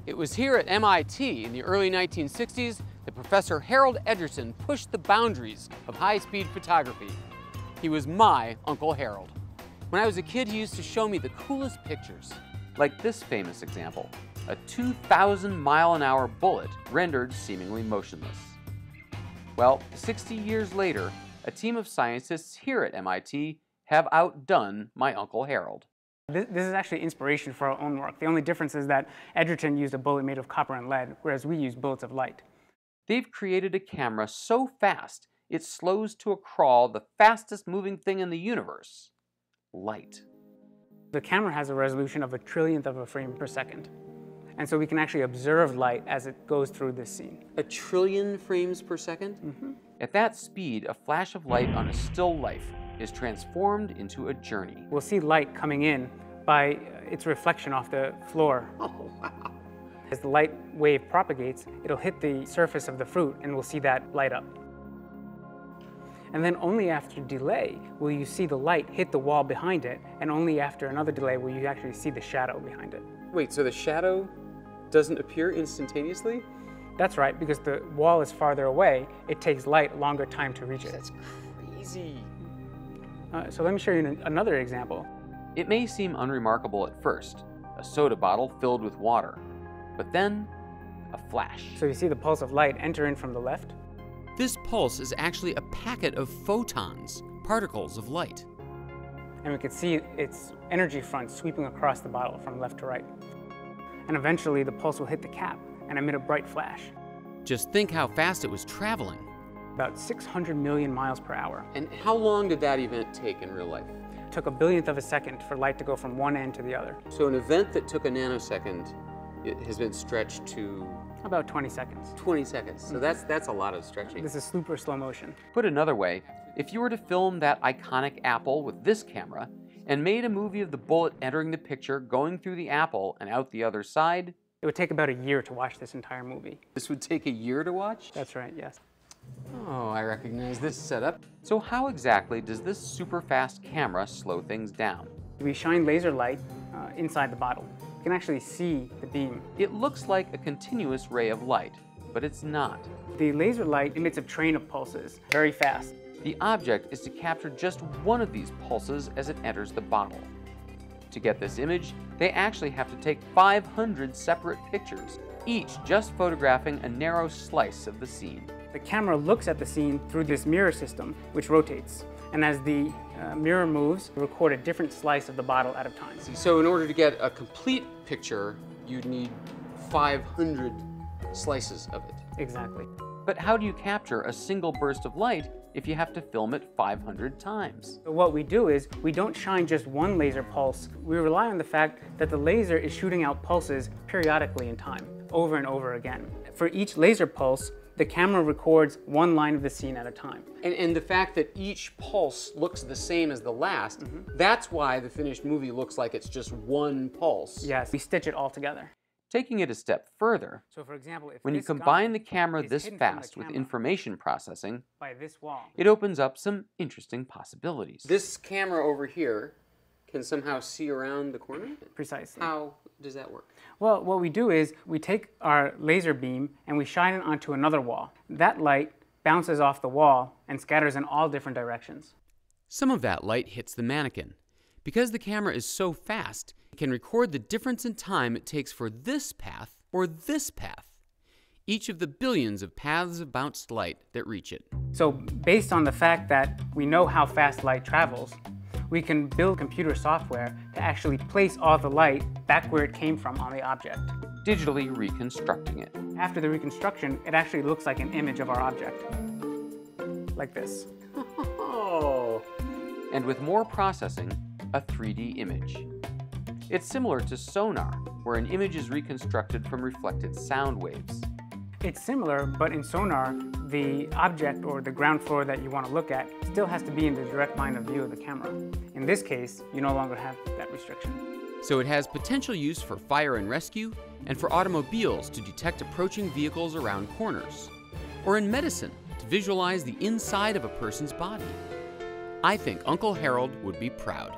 It was here at MIT in the early 1960s that Professor Harold Edgerton pushed the boundaries of high-speed photography. He was my Uncle Harold. When I was a kid, he used to show me the coolest pictures. Like this famous example, a 2,000-mile-an-hour bullet rendered seemingly motionless. Well, 60 years later, a team of scientists here at MIT have outdone my Uncle Harold. This is actually inspiration for our own work. The only difference is that Edgerton used a bullet made of copper and lead, whereas we use bullets of light. They've created a camera so fast, it slows to a crawl the fastest moving thing in the universe, light. The camera has a resolution of 1/1000th of a frame per second. And so we can actually observe light as it goes through this scene. 1 trillion frames per second? Mm-hmm. At that speed, a flash of light on a still life is transformed into a journey. We'll see light coming in by its reflection off the floor. Oh, wow. As the light wave propagates, it'll hit the surface of the fruit and we'll see that light up. And then only after delay will you see the light hit the wall behind it, and only after another delay will you actually see the shadow behind it. Wait, so the shadow doesn't appear instantaneously? That's right, because the wall is farther away, it takes light a longer time to reach it. That's crazy. So let me show you another example. It may seem unremarkable at first, a soda bottle filled with water, but then a flash. So you see the pulse of light enter in from the left. This pulse is actually a packet of photons, particles of light. And we can see its energy front sweeping across the bottle from left to right. And eventually the pulse will hit the cap and emit a bright flash. Just think how fast it was traveling. About 600 million miles per hour. And how long did that event take in real life? It took 1/1000th of a second for light to go from one end to the other. So an event that took a nanosecond, it has been stretched to about 20 seconds. 20 seconds. So that's a lot of stretching. This is super slow motion. Put another way, if you were to film that iconic apple with this camera and made a movie of the bullet entering the picture, going through the apple and out the other side, it would take about a year to watch this entire movie. This would take a year to watch? That's right, yes. Oh, I recognize this setup. So how exactly does this super fast camera slow things down? We shine laser light inside the bottle. You can actually see the beam. It looks like a continuous ray of light, but it's not. The laser light emits a train of pulses, very fast. The object is to capture just one of these pulses as it enters the bottle. To get this image, they actually have to take 500 separate pictures, each just photographing a narrow slice of the scene. The camera looks at the scene through this mirror system, which rotates. And as the mirror moves, we record a different slice of the bottle at a time. So in order to get a complete picture, you'd need 500 slices of it. Exactly. But how do you capture a single burst of light if you have to film it 500 times? So what we do is, we don't shine just one laser pulse. We rely on the fact that the laser is shooting out pulses periodically in time, over and over again. For each laser pulse, the camera records one line of the scene at a time. And the fact that each pulse looks the same as the last, that's why the finished movie looks like it's just one pulse. Yes, we stitch it all together. Taking it a step further, so for example, if when you combine the camera this fast with information processing, by this wall, it opens up some interesting possibilities. This camera over here can somehow see around the corner? Precisely. How does that work? Well, what we do is we take our laser beam and we shine it onto another wall. That light bounces off the wall and scatters in all different directions. Some of that light hits the mannequin. Because the camera is so fast, it can record the difference in time it takes for this path or this path, each of the billions of paths of bounced light that reach it. So based on the fact that we know how fast light travels, we can build computer software to actually place all the light back where it came from on the object, digitally reconstructing it. After the reconstruction, it actually looks like an image of our object, like this. Oh. And with more processing, a 3D image. It's similar to sonar, where an image is reconstructed from reflected sound waves. It's similar, but in sonar, the object or the ground floor that you want to look at still has to be in the direct line of view of the camera. In this case, you no longer have that restriction. So it has potential use for fire and rescue, and for automobiles to detect approaching vehicles around corners, or in medicine to visualize the inside of a person's body. I think Uncle Harold would be proud.